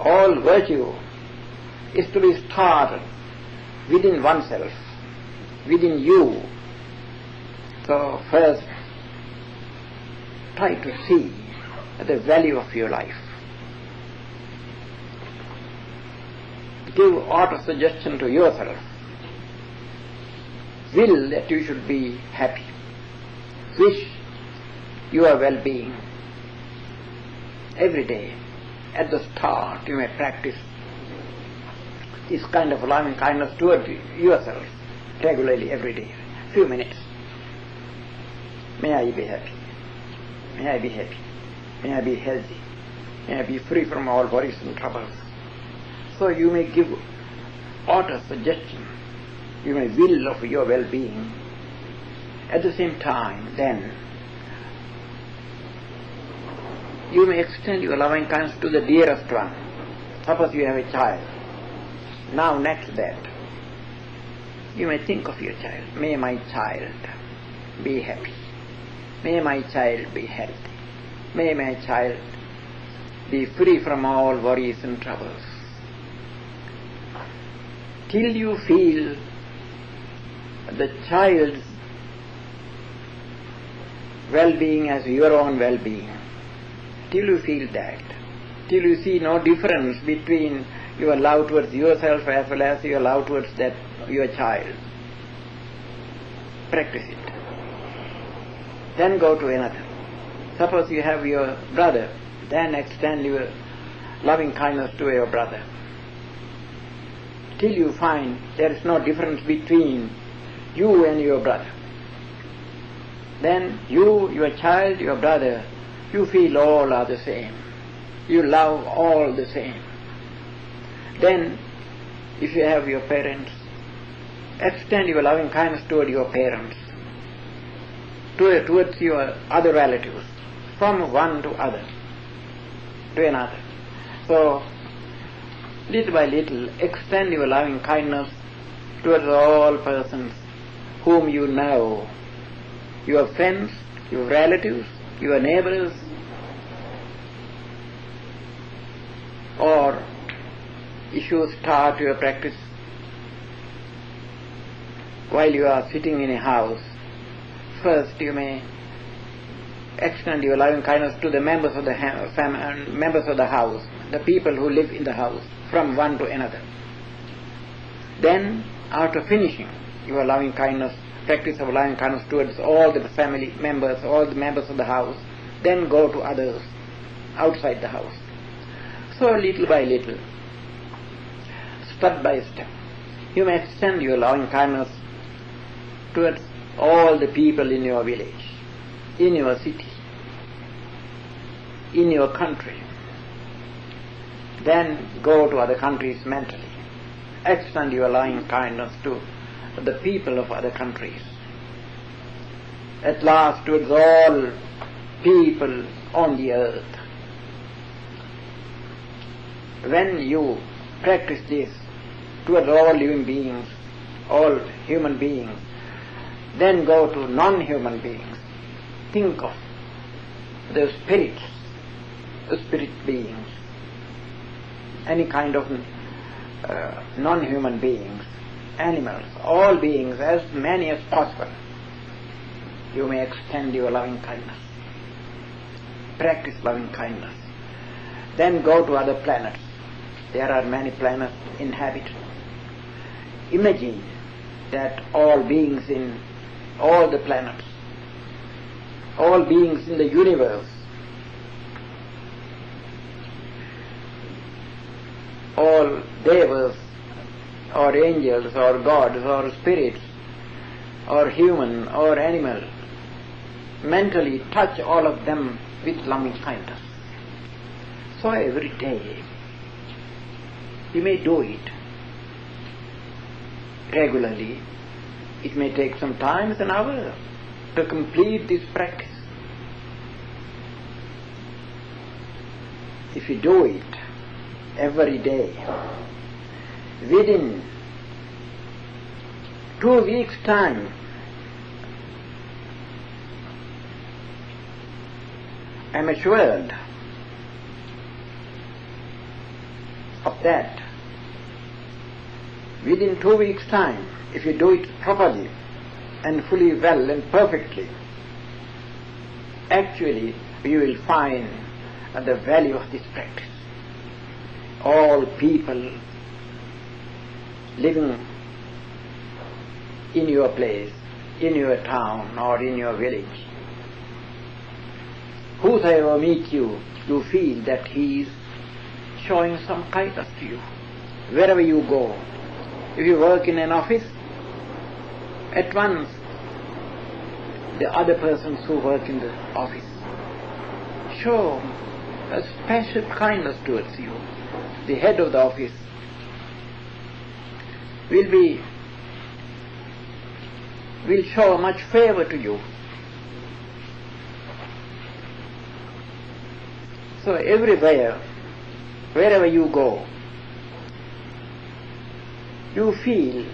All virtue is to be started within oneself, within you. So first, try to see the value of your life. Give auto-suggestion to yourself. Will that you should be happy. Wish your well-being. Every day, at the start, you may practice this kind of loving kindness toward yourself regularly every day, few minutes. May I be happy. May I be happy. May I be healthy. May I be free from all worries and troubles. So you may give auto-suggestion. You may will of your well-being. At the same time, then, you may extend your loving kindness to the dearest one. Suppose you have a child. Now next that, you may think of your child. May my child be happy. May my child be healthy. May my child be free from all worries and troubles. Till you feel the child's well-being as your own well-being, till you feel that, till you see no difference between your love towards yourself as well as your love towards that your child, practice it. Then go to another. Suppose you have your brother, then extend your loving kindness to your brother, till you find there is no difference between you and your brother. Then you, your child, your brother, you feel all are the same. You love all the same. Then, if you have your parents, extend your loving kindness toward your parents, towards your other relatives, from one to other, to another. So, little by little, extend your loving kindness towards all persons whom you know, your friends, your relatives, your neighbors, or if you start your practice while you are sitting in a house, first you may extend your loving kindness to the members of the members of the house, the people who live in the house, from one to another. Then, after finishing your loving kindness, practice of loving kindness towards all the family members, all the members of the house, then go to others outside the house. So little by little, step by step, You may extend your loving kindness towards all the people in your village, in your city, in your country. Then go to other countries mentally. Extend your loving kindness to the people of other countries. At last towards all people on the earth. When you practice this towards all living beings, all human beings, then go to non-human beings. Think of the spirits, the spirit beings, any kind of non-human beings, animals, all beings, as many as possible. You may extend your loving kindness. Practice loving kindness. Then go to other planets. There are many planets inhabited. Imagine that all beings in all the planets, all beings in the universe, all devas or angels or gods or spirits or human or animal, mentally touch all of them with loving kindness. So every day you may do it regularly. It may take some time, an hour, to complete this practice. If you do it every day, within 2 weeks' time, I am assured of that. Within 2 weeks' time, if you do it properly and fully well and perfectly, actually you will find the value of this practice. All people living in your place, in your town or in your village, whosoever meets you, you feel that he is showing some kindness to you. Wherever you go, if you work in an office, at once the other persons who work in the office show a special kindness towards you. The head of the office will show much favor to you. So everywhere, wherever you go, you feel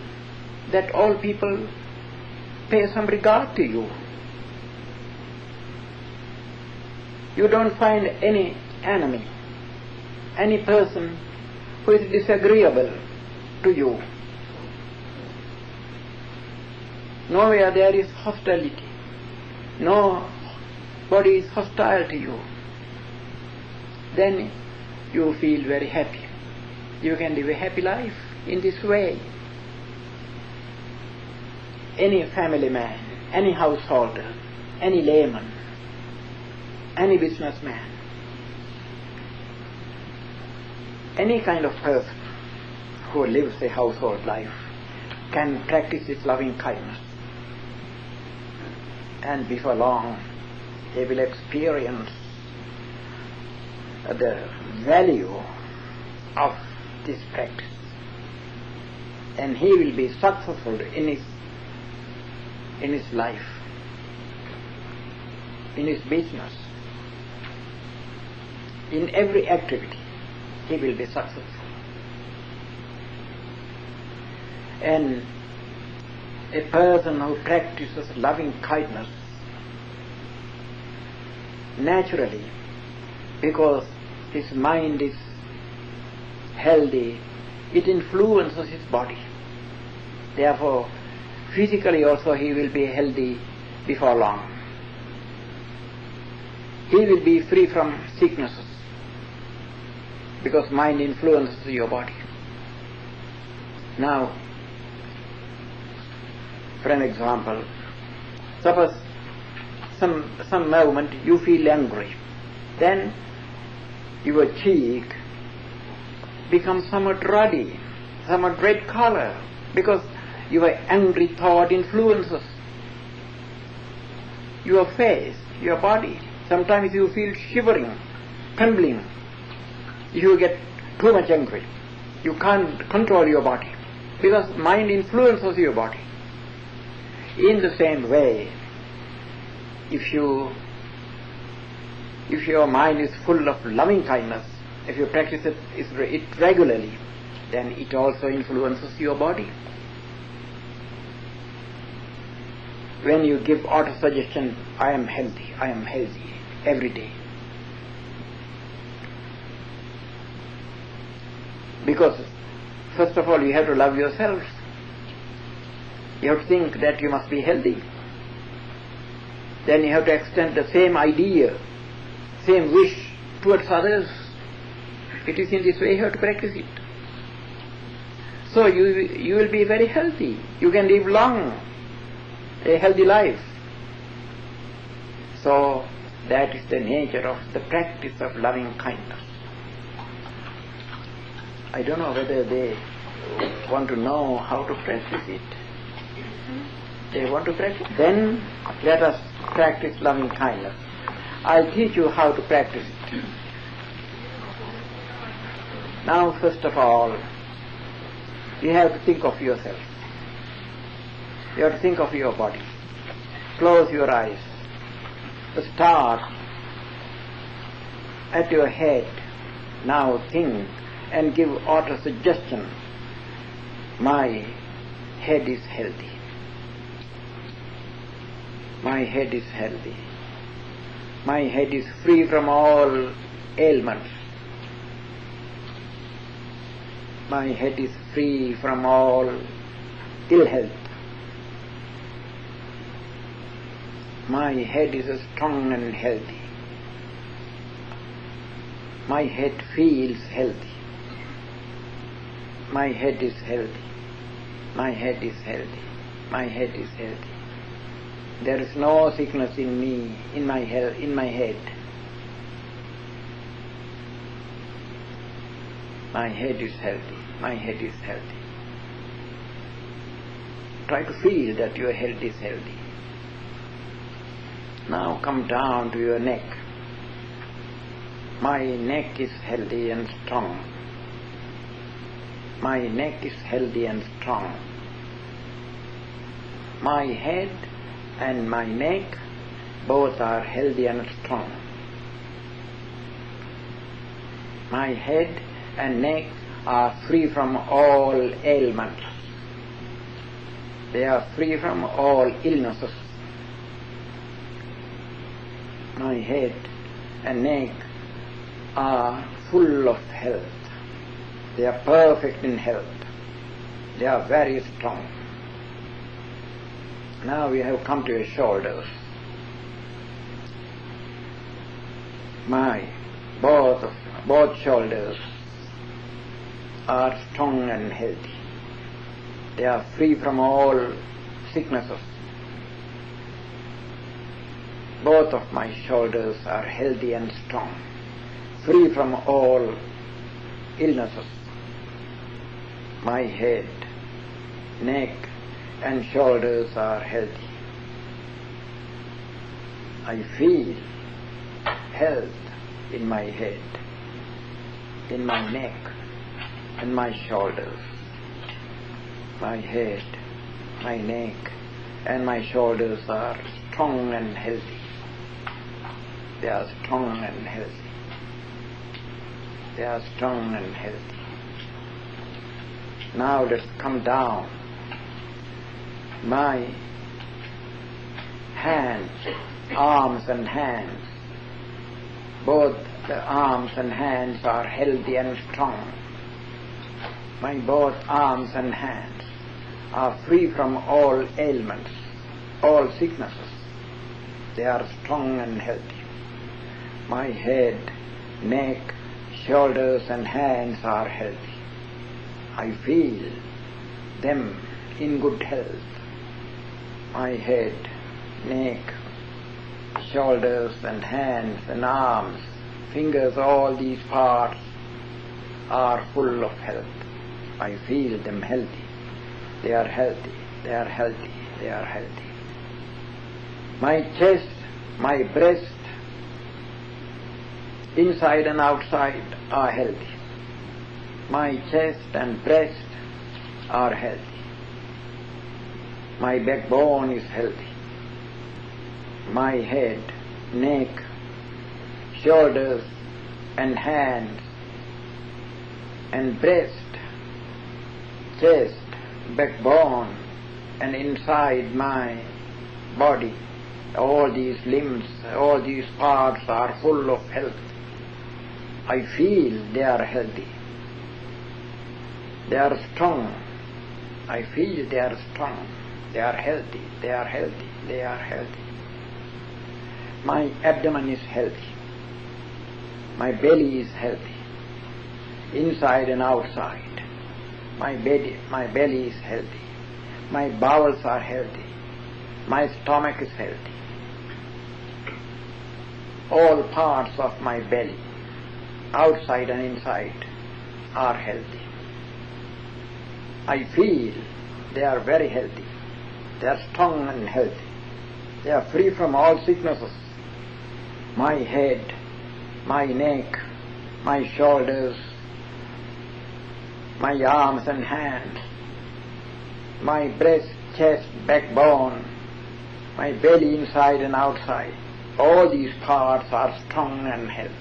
that all people pay some regard to you. You don't find any enemy, any person who is disagreeable to you. Nowhere there is hostility. Nobody is hostile to you. Then you feel very happy. You can live a happy life in this way. Any family man, any householder, any layman, any businessman, any kind of person who lives a household life can practice this loving kindness. And before long, they will experience the value of this practice. And he will be successful in his life, in his business, in every activity. He will be successful. And a person who practices loving kindness naturally, because his mind is healthy, it influences his body. Therefore, physically also he will be healthy before long. He will be free from sicknesses, because mind influences your body. Now, for an example, suppose some moment you feel angry, then your cheek becomes somewhat ruddy, somewhat red color, because your angry thought influences your face, your body. Sometimes you feel shivering, trembling. You get too much angry. You can't control your body because mind influences your body. In the same way, if your mind is full of loving kindness, if you practice it regularly, then it also influences your body. When you give auto-suggestion, I am healthy, every day. Because first of all you have to love yourself. You have to think that you must be healthy. Then you have to extend the same idea, same wish towards others. It is in this way you have to practice it. So you will be very healthy. You can live long, a healthy life. So that is the nature of the practice of loving kindness. I don't know whether they want to know how to practice it. They want to practice. Then let us practice loving kindness. I'll teach you how to practice it. Now, first of all, you have to think of yourself. You have to think of your body. Close your eyes. Start at your head. Now think and give auto-suggestion. My head is healthy. My head is healthy. My head is free from all ailments. My head is free from all ill health. My head is strong and healthy. My head feels healthy. My head is healthy. My head is healthy. My head is healthy. There is no sickness in me, in my head. My head is healthy. My head is healthy. Try to feel that your head is healthy. Now come down to your neck. My neck is healthy and strong. My neck is healthy and strong. My head and my neck both are healthy and strong. My head and neck are free from all ailments. They are free from all illnesses. My head and neck are full of health. They are perfect in health. They are very strong. Now we have come to your shoulders. Both shoulders are strong and healthy. They are free from all sicknesses. Both of my shoulders are healthy and strong, free from all illnesses. My head, neck and shoulders are healthy. I feel health in my head, in my neck and my shoulders. My head, my neck and my shoulders are strong and healthy. They are strong and healthy. They are strong and healthy. Now let's come down. My hands, arms and hands, both the arms and hands are healthy and strong. My both arms and hands are free from all ailments, all sicknesses. They are strong and healthy. My head, neck, shoulders and hands are healthy. I feel them in good health. My head, neck, shoulders and hands and arms, fingers, all these parts are full of health. I feel them healthy. they are healthy, they are healthy, they are healthy. My chest, my breast, inside and outside are healthy. My chest and breast are healthy. My backbone is healthy. My head, neck, shoulders and hands and breast, chest, backbone and inside my body, all these limbs, all these parts are full of health. I feel they are healthy. They are strong. I feel they are strong. They are healthy. They are healthy. They are healthy. My abdomen is healthy. My belly is healthy. Inside and outside. My belly is healthy. My bowels are healthy. My stomach is healthy. All parts of my belly, outside and inside, are healthy. I feel they are very healthy. They are strong and healthy. They are free from all sicknesses. My head, my neck, my shoulders, my arms and hands, my breast, chest, backbone, my belly inside and outside, all these parts are strong and healthy.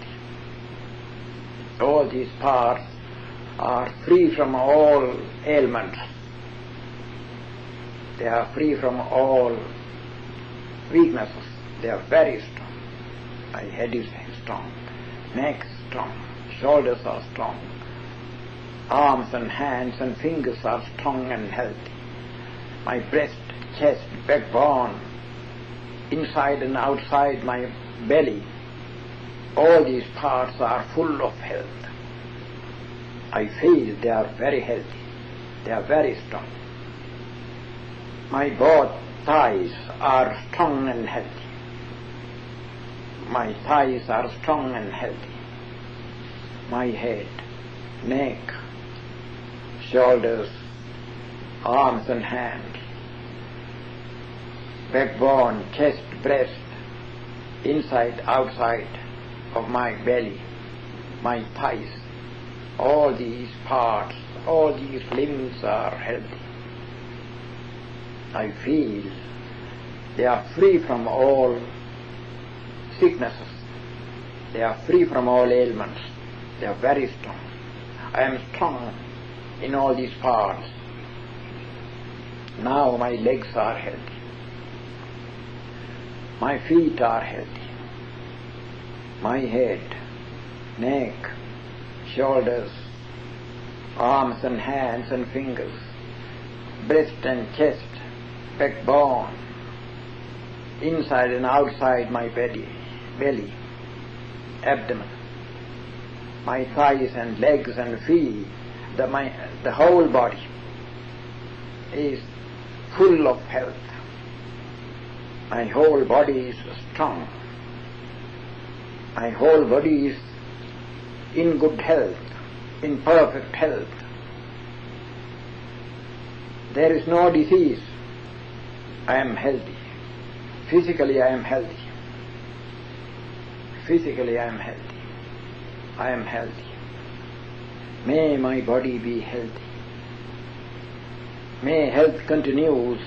All these parts are free from all ailments. They are free from all weaknesses. They are very strong. My head is strong, neck is strong, shoulders are strong, arms and hands and fingers are strong and healthy. My breast, chest, backbone, inside and outside my belly, all these parts are full of health. I feel they are very healthy. They are very strong. My both thighs are strong and healthy. My thighs are strong and healthy. My head, neck, shoulders, arms and hands, backbone, chest, breast, inside, outside of my belly, my thighs, all these parts, all these limbs are healthy. I feel they are free from all sicknesses. They are free from all ailments. They are very strong. I am strong in all these parts. Now my legs are healthy. My feet are healthy. My head, neck, shoulders, arms and hands and fingers, breast and chest, backbone, inside and outside my belly, abdomen, my thighs and legs and feet, the whole body is full of health. My whole body is strong. My whole body is in good health, in perfect health. There is no disease. I am healthy. Physically I am healthy. Physically I am healthy. I am healthy. May my body be healthy. May health continues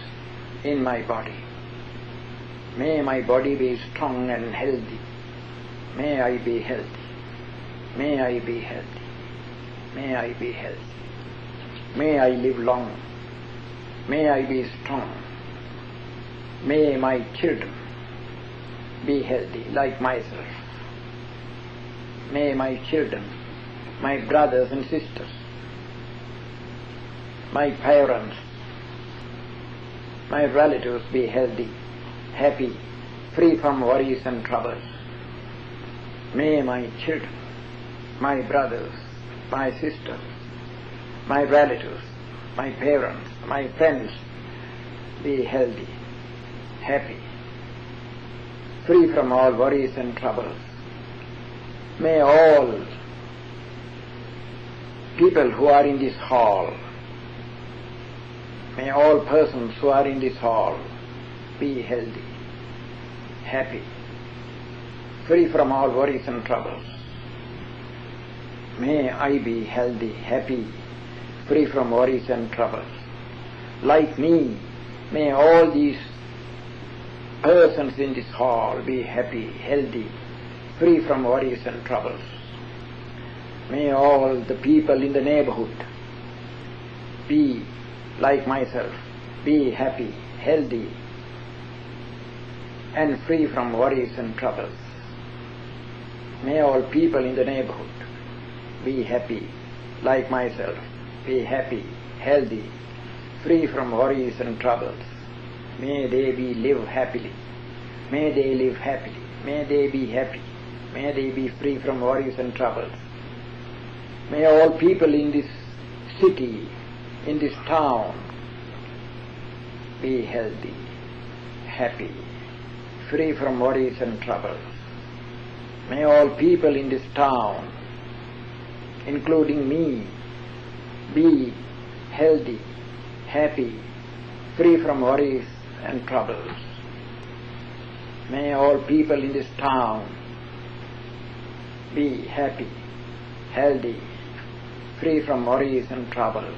in my body. May my body be strong and healthy. May I be healthy. May I be healthy. May I be healthy. May I live long. May I be strong. May my children be healthy like myself. May my children, my brothers and sisters, my parents, my relatives be healthy, happy, free from worries and troubles. May my children, my brothers, my sisters, my relatives, my parents, my friends be healthy, happy, free from all worries and troubles. May all people who are in this hall May all persons who are in this hall be healthy, happy, free from all worries and troubles. May I be healthy, happy, free from worries and troubles. Like me, may all these persons in this hall be happy, healthy, free from worries and troubles. May all the people in the neighborhood be like myself, be happy, healthy, and free from worries and troubles. May all people in the neighborhood be happy, like myself, be happy, healthy, free from worries and troubles. May they live happily. May they live happily. May they be happy. May they be free from worries and troubles. May all people in this city, in this town, be healthy, happy, free from worries and troubles. May all people in this town, including me, be healthy, happy, free from worries and troubles. May all people in this town be happy, healthy, free from worries and troubles.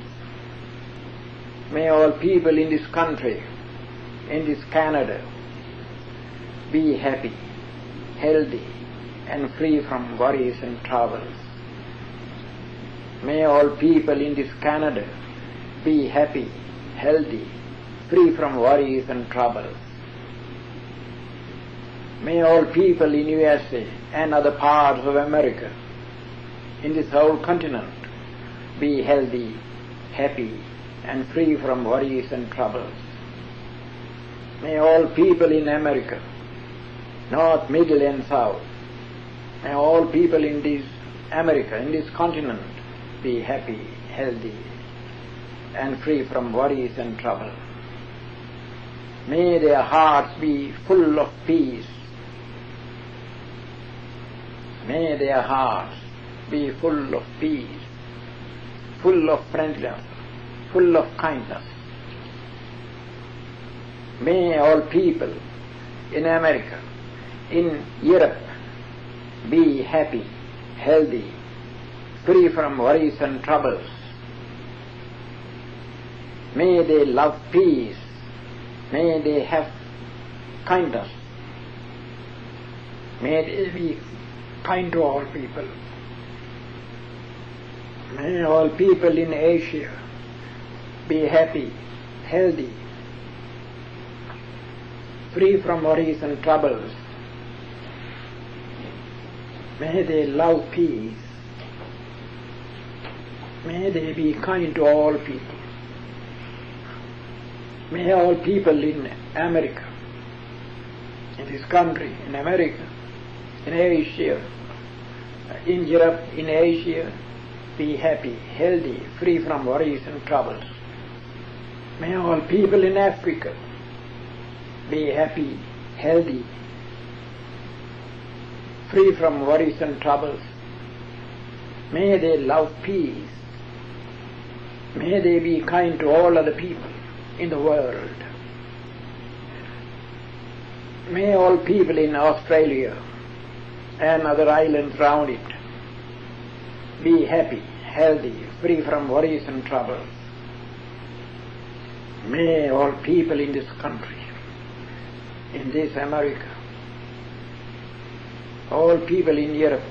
May all people in this country, in this Canada, be happy, healthy, and free from worries and troubles. May all people in this Canada be happy, healthy, free from worries and troubles. May all people in USA and other parts of America, in this whole continent, be healthy, happy, and free from worries and troubles. May all people in America, North, Middle and South, may all people in this America, in this continent, be happy, healthy, and free from worries and trouble. May their hearts be full of peace. May their hearts be full of peace, full of friendliness, full of kindness. May all people in America, in Europe, be happy, healthy, free from worries and troubles. May they love peace. May they have kindness. May they be kind to all people. May all people in Asia be happy, healthy, free from worries and troubles. May they love peace. May they be kind to all people. May all people in America, in this country, in America, in Asia, in Europe, in Asia, be happy, healthy, free from worries and troubles. May all people in Africa be happy, healthy, free from worries and troubles. May they love peace. May they be kind to all other people in the world. May all people in Australia and other islands round it be happy, healthy, free from worries and troubles. May all people in this country, in this America, all people in Europe,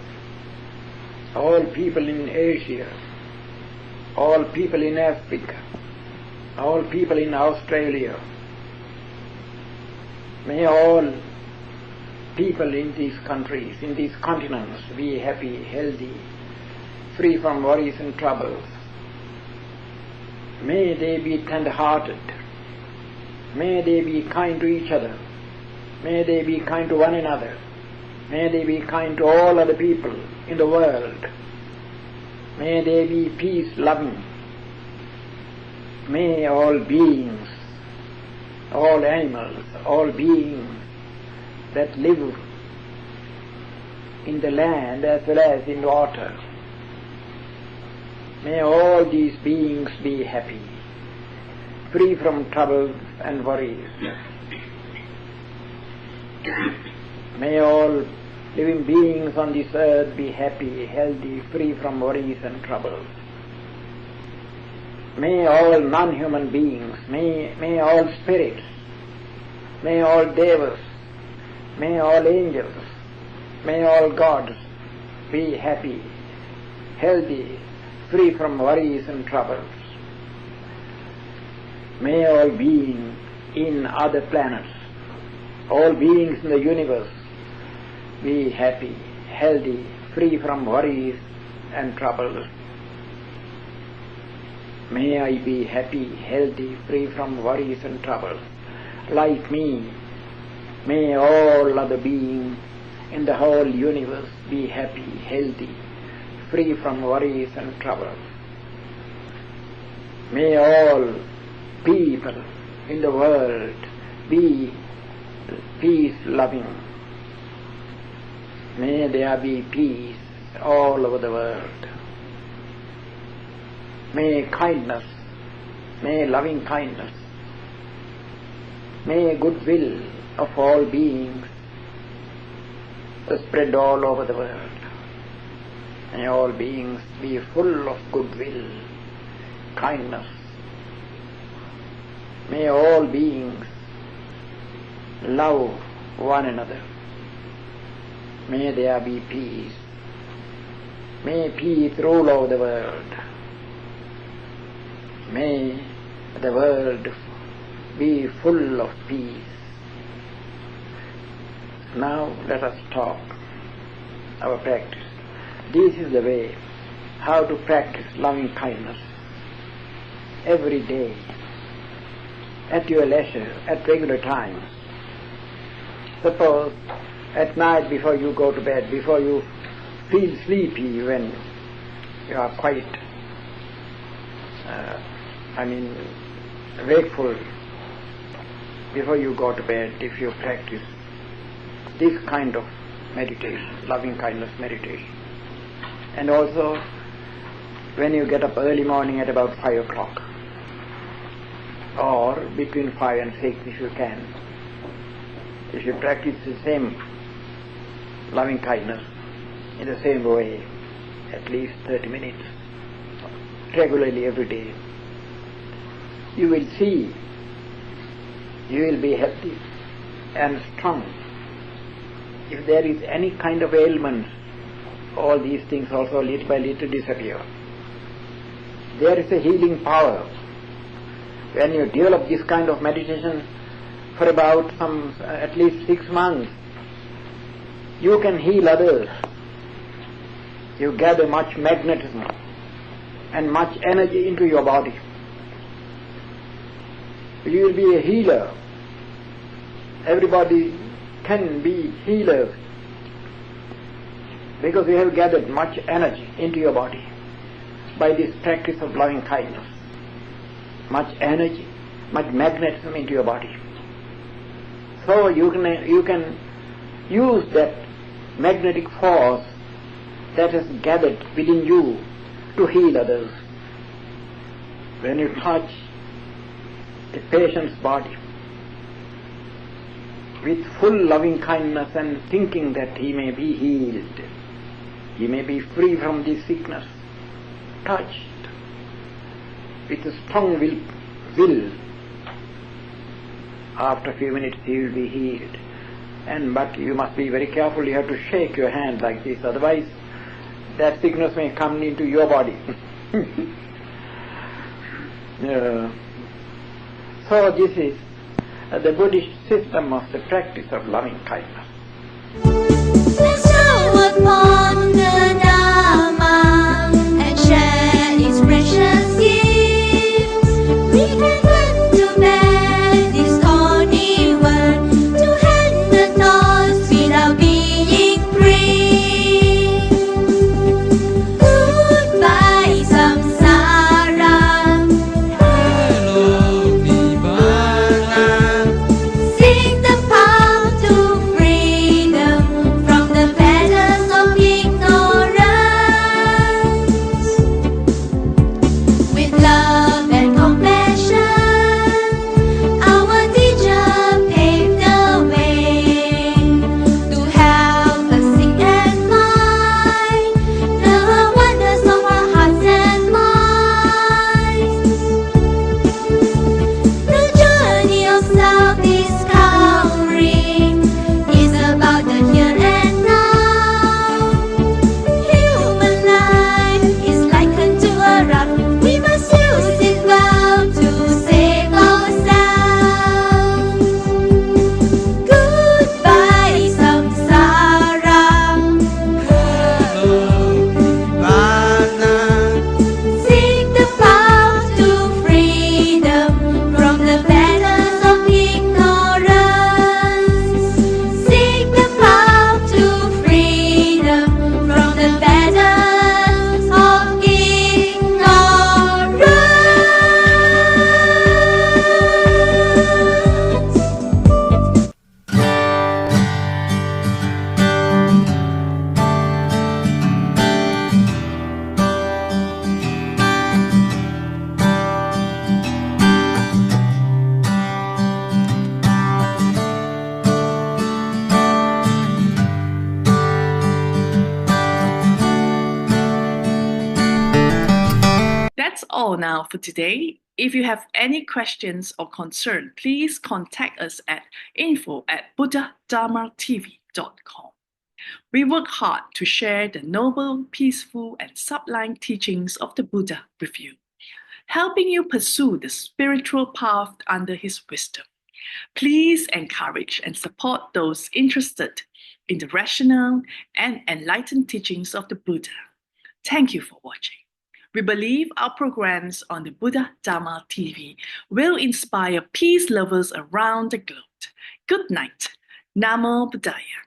all people in Asia, all people in Africa, all people in Australia, may all people in these countries, in these continents, be happy, healthy, free from worries and troubles. May they be tender-hearted. May they be kind to each other. May they be kind to one another. May they be kind to all other people in the world. May they be peace-loving. May all beings, all animals, all beings that live in the land as well as in water, may all these beings be happy, free from troubles and worries. May all living beings on this earth be happy, healthy, free from worries and troubles. May all non-human beings, may all spirits, may all devas, may all angels, may all gods be happy, healthy, free from worries and troubles. May all beings in other planets, all beings in the universe be happy, healthy, free from worries and troubles. May I be happy, healthy, free from worries and troubles. Like me, may all other beings in the whole universe be happy, healthy, free from worries and troubles. May all people in the world be peace-loving. May there be peace all over the world. May kindness, may loving kindness, may goodwill of all beings spread all over the world. May all beings be full of goodwill, kindness. May all beings love one another. May there be peace. May peace rule over the world. May the world be full of peace. Now let us talk our practice. This is the way how to practice loving kindness every day, at your leisure, at regular times. Suppose at night before you go to bed, before you feel sleepy, when you are quite wakeful, before you go to bed, if you practice this kind of meditation, loving kindness meditation. And also when you get up early morning at about 5 o'clock, or between 5 and 6 if you can, if you practice the same loving kindness in the same way, at least 30 minutes, regularly every day, you will see you will be healthy and strong. If there is any kind of ailment, all these things also little by little disappear. There is a healing power. When you develop this kind of meditation for about at least 6 months, you can heal others. You gather much magnetism and much energy into your body. You will be a healer. Everybody can be healers because you have gathered much energy into your body by this practice of loving kindness. Much energy, much magnetism into your body. So you can use that magnetic force that has gathered within you to heal others. When you touch a patient's body with full loving kindness and thinking that he may be healed, he may be free from this sickness, touched with a strong will, after a few minutes he will be healed. But you must be very careful. You have to shake your hand like this, otherwise that sickness may come into your body. So this is the Buddhist system of the practice of loving kindness. Bestow upon the Dhamma and share its precious gifts. We can put to bed this thorny world to hand the thoughts without being free. Goodbye samsara. Hello Nirvana. Seek the path to freedom. That's all now for today. If you have any questions or concern, please contact us at info@buddhadharmatv.com. We work hard to share the noble, peaceful, and sublime teachings of the Buddha with you, helping you pursue the spiritual path under his wisdom. Please encourage and support those interested in the rational and enlightened teachings of the Buddha. Thank you for watching. We believe our programs on the Buddha Dhamma TV will inspire peace lovers around the globe. Good night. Namo Buddhaya.